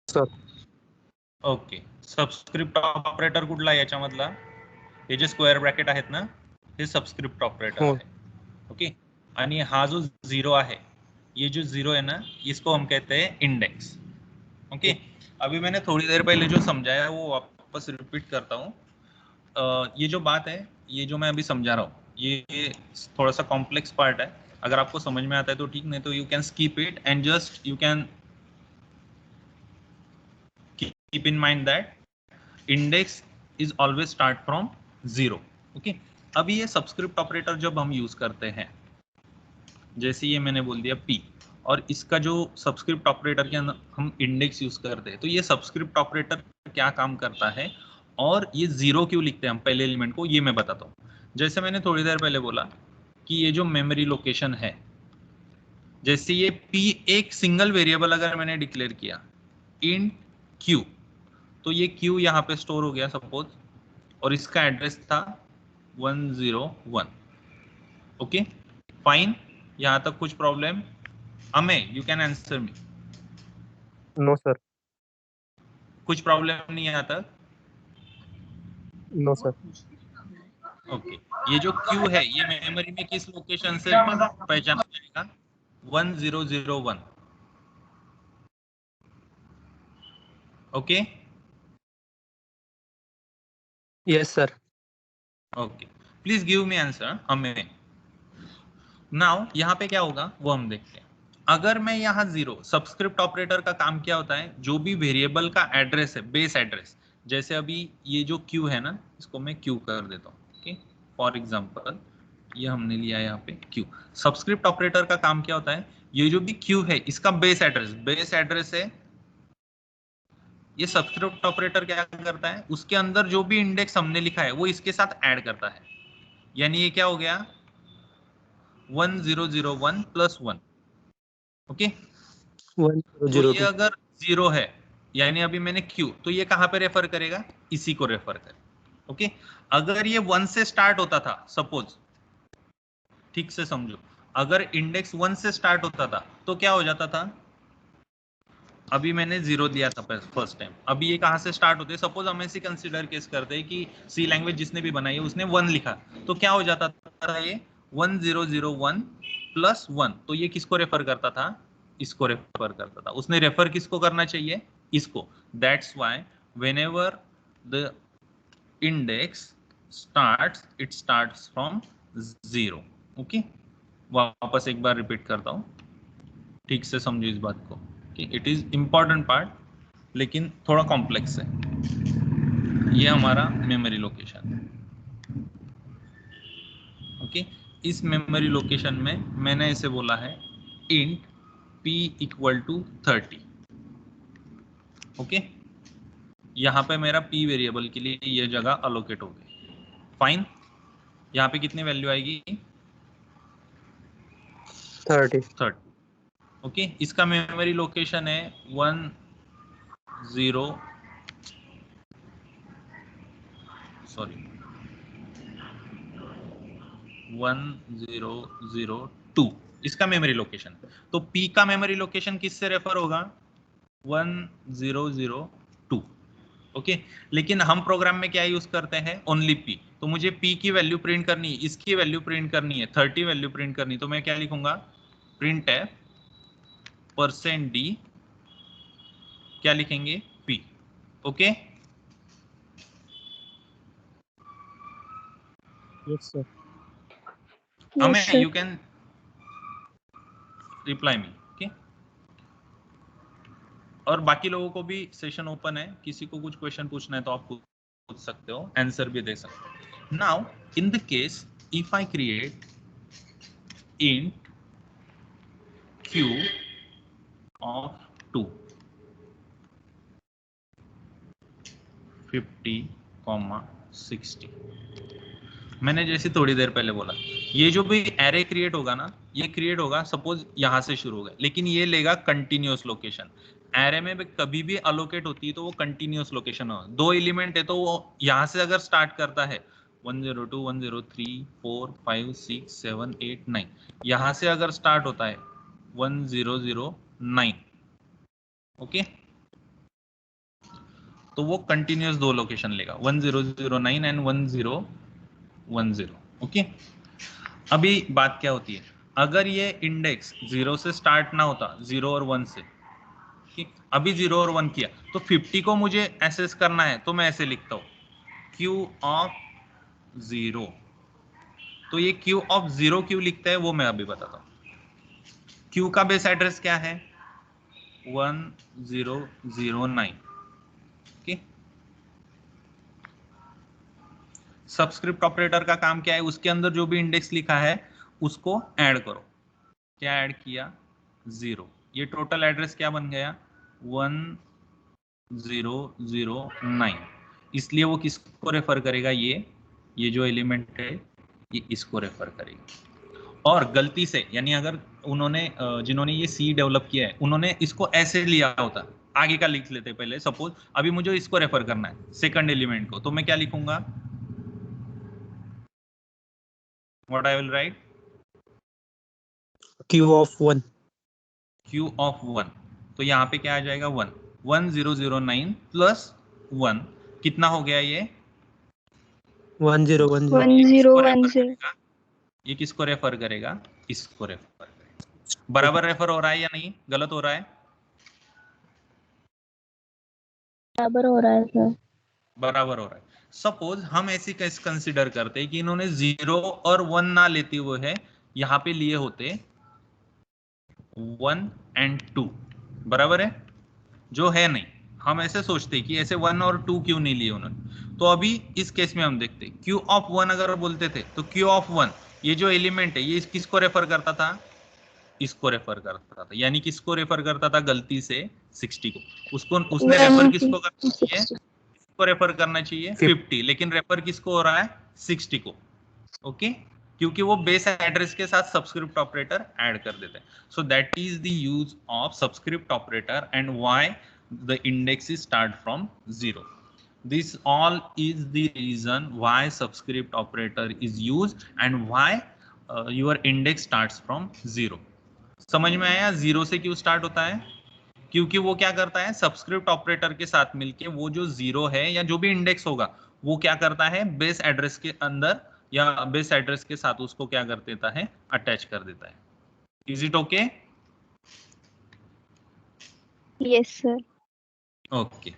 Sir. Okay. Subscript operator कुठला आहे याच्यामधला? हे जे square bracket आहेत ना, हे सबस्क्रिप्ट ऑपरेटर हो. आहे. ओके. आणि हा जो जीरो है, ये जो जीरो है ना, इसको हम कहते हैं इंडेक्स. ओके. अभी मैंने थोड़ी देर पहले जो समझाया वो वापस रिपीट करता हूँ. ये जो बात है, ये जो मैं अभी समझा रहा हूँ, ये थोड़ा सा कॉम्प्लेक्स पार्ट है. अगर आपको समझ में आता है तो ठीक, नहीं तो you can skip it and just you can keep in mind that index is always start from zero. Okay. अभी ये सबस्क्रिप्ट ऑपरेटर जब हम यूज करते हैं, जैसे ये मैंने बोल दिया P, और इसका जो सबस्क्रिप्ट ऑपरेटर के अंदर हम इंडेक्स यूज करते हैं, तो ये सबस्क्रिप्ट ऑपरेटर क्या काम करता है और ये जीरो क्यों लिखते हैं हम पहले एलिमेंट को, ये मैं बताता हूँ. जैसे मैंने थोड़ी देर पहले बोला कि ये जो मेमोरी लोकेशन है, जैसे ये P एक सिंगल वेरिएबल अगर मैंने डिक्लेयर किया int Q, तो ये Q यहाँ पे स्टोर हो गया सपोज, और इसका एड्रेस था 101. Okay fine. यहाँ तक कुछ problem? Amey, you can answer me. No sir. कुछ प्रॉब्लम नहीं है यहाँ तक? No sir. ओके. ये जो Q है, ये मेमोरी में किस लोकेशन से पहचाना जाएगा? 1001. Okay. Yes sir. Okay. Please give me answer. Amey. Now यहाँ पे क्या होगा वो हम देखते हैं. अगर मैं यहाँ जीरो, सबस्क्रिप्ट ऑपरेटर का काम क्या होता है, जो भी वेरिएबल का एड्रेस है, बेस एड्रेस, जैसे अभी ये जो Q है ना, इसको मैं Q कर देता हूँ. ओके. फॉर एग्जांपल ये हमने लिया है यहाँ पे Q. सबस्क्रिप्ट ऑपरेटर का काम क्या होता है, ये जो भी Q है इसका बेस एड्रेस है. ये सबस्क्रिप्ट ऑपरेटर क्या करता है, उसके अंदर जो भी इंडेक्स हमने लिखा है वो इसके साथ ऐड करता है. यानी ये क्या हो गया, 1001 प्लस 1. ओके. तो ये 1002. अगर जीरो है, यानी अभी मैंने Q, तो ये कहां पे रेफर करेगा, इसी को रेफर करेगा. ओके. अगर ये 1 से स्टार्ट होता था सपोज, ठीक से समझो, अगर इंडेक्स 1 से स्टार्ट होता था तो क्या हो जाता था, अभी मैंने जीरो दिया था फर्स्ट टाइम, अभी ये कहां से स्टार्ट होते, सपोज हम ऐसे कंसीडर केस करते हैं कि सी लैंग्वेज जिसने भी बनाई है उसने 1 लिखा, तो क्या हो जाता था, ये 1001 प्लस 1, तो ये किसको रेफर करता था, इसको रेफर करता था. उसने रेफर किसको करना चाहिए, इसको. That's why whenever the index starts, it starts from zero. Okay. वापस एक बार रिपीट करता हूं, ठीक से समझो इस बात को. इट इज इंपॉर्टेंट पार्ट, लेकिन थोड़ा कॉम्प्लेक्स है. ये हमारा मेमोरी लोकेशन है. ओके. इस मेमोरी लोकेशन में मैंने ऐसे बोला है int p equal to 30. Okay. यहाँ पे मेरा p वेरिएबल के लिए ये जगह अलोकेट हो गई. फाइन. यहाँ पे कितनी वैल्यू आएगी, 30. ओके. इसका मेमोरी लोकेशन है 1002. इसका मेमोरी लोकेशन. तो P का मेमोरी लोकेशन किससे रेफर होगा, 1002. ओके. लेकिन हम प्रोग्राम में क्या यूज करते हैं, ओनली P. तो मुझे P की वैल्यू प्रिंट करनी है, इसकी वैल्यू प्रिंट करनी है, 30 वैल्यू प्रिंट करनी, तो मैं क्या लिखूंगा, प्रिंट है %d, क्या लिखेंगे, P. Okay. Yes sir. Amen, you can reply me. Okay. और बाकी लोगों को भी सेशन ओपन है, किसी को कुछ क्वेश्चन पूछना है तो आप पूछ सकते हो, आंसर भी दे सकते हो. Now in the case if I create int q of 2 50, 60, मैंने जैसे थोड़ी देर पहले बोला, ये जो भी एरे क्रिएट होगा ना, ये क्रिएट होगा सपोज यहां से शुरू होगा, लेकिन ये लेगा कंटिन्यूअस लोकेशन. एरे में कभी भी अलोकेट होती है तो वो कंटिन्यूअस लोकेशन हो. 2 एलिमेंट है तो वो यहां से अगर स्टार्ट करता है 102, 103, 4, 5, 6, 7, 8, 9, यहां से अगर स्टार्ट होता है 1009. ओके. तो वो कंटिन्यूअस दो लोकेशन लेगा 1009 एंड 1010। ओके, अभी बात क्या होती है, अगर ये इंडेक्स 0 से स्टार्ट ना होता, 0 और 1 से, अभी 0 और 1 किया, तो 50 को मुझे एसेस करना है, तो मैं ऐसे लिखता हूं Q ऑफ 0। तो ये Q ऑफ 0 क्यों लिखता है वो मैं अभी बताता हूं। Q का बेस एड्रेस क्या है 1009। ओके, सबस्क्रिप्ट ऑपरेटर का काम क्या है, उसके अंदर जो भी इंडेक्स लिखा है उसको ऐड करो। क्या ऐड किया 0, ये टोटल एड्रेस क्या बन गया 1009। इसलिए वो किसको रेफर करेगा, ये जो एलिमेंट है ये इसको रेफर करेगा। और गलती से, यानी अगर उन्होंने जिन्होंने ये सी डेवलप किया है उन्होंने इसको ऐसे लिया होता, आगे का लिख लेते पहले, सपोज अभी मुझे इसको रेफर करना है सेकंड एलिमेंट को, तो मैं क्या लिखूंगा, what I will write Q of 1. Q of 1। तो यहाँ पे क्या आ जाएगा 1, 1009 प्लस 1 कितना हो गया ये 1010. 1010। ये किसको रेफर करेगा, इसको रेफर करेगा। बराबर रेफर हो रहा है या नहीं, गलत हो रहा है, बराबर हो रहा है सर। बराबर हो रहा है। सपोज हम ऐसी केस कंसीडर करते हैं कि इन्होंने 0 और 1 ना लेते हुए है, यहाँ पे लिए होते 1 एंड 2, बराबर है, जो है नहीं। हम ऐसे सोचते कि ऐसे 1 और 2 क्यों नहीं लिए उन्होंने, तो अभी इस केस में हम देखते Q ऑफ 1 अगर बोलते थे तो Q ऑफ 1 ये जो एलिमेंट है ये किसको रेफर करता था, इसको रेफर करता था, यानी किसको रेफर करता था गलती से 60 को, उसको उसने रेफर किसको करना चाहिए, इसको रेफर करना चाहिए 50, लेकिन रेफर किसको हो रहा है 60 को। ओके, क्योंकि वो बेस एड्रेस के साथ सबस्क्रिप्ट ऑपरेटर ऐड कर देते हैं। So that is the use of subscript operator and why the index is start from 0। This all is the reason why subscript operator is used and why your index starts from 0। समझ में आया 0 से क्यों start होता है, क्योंकि वो क्या करता है सबस्क्रिप्ट ऑपरेटर के साथ मिलके वो जो 0 है या जो भी इंडेक्स होगा वो क्या करता है बेस एड्रेस के अंदर या बेस एड्रेस के साथ उसको क्या कर देता है अटैच कर देता है। Is it okay? Yes sir. Okay.